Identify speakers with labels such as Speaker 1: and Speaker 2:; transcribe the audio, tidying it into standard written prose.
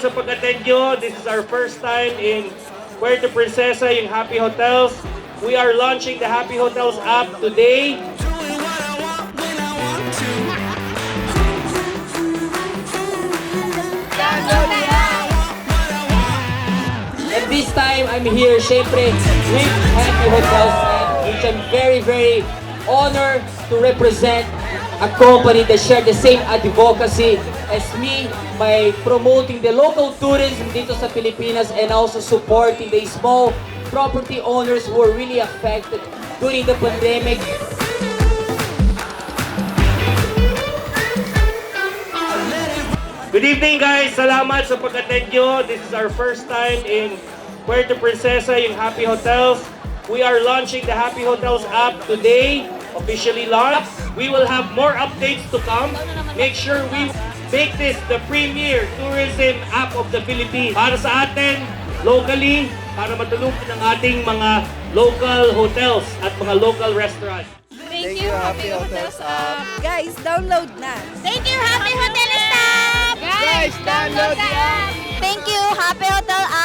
Speaker 1: sa pag-attend nyo. This is our first time in Puerto Princesa, yung Happy Hotels. We are launching the Happy Hotels app today.
Speaker 2: And this time, I'm here, syempre, with Happy Hotels, which I'm very, very honored to represent a company that share the same advocacy as me by promoting the local tourism dito sa Pilipinas and also supporting the small property owners who are really affected during the pandemic.
Speaker 1: Good evening guys! Salamat sa pag-attend nyo. This is our first time in Puerto Princesa, yung Happy Hotels. We are launching the Happy Hotels app today, officially launched. We will have more updates to come. Make sure we make this the premier tourism app of the Philippines. Para sa atin, locally, para matulungan ang ating mga local hotels at mga local restaurants.
Speaker 3: Thank you, Happy Hotels app.
Speaker 4: Guys, download na.
Speaker 3: Thank you, Happy Hotel staff.
Speaker 4: Guys, download the app.
Speaker 3: Thank you, Happy Hotel app.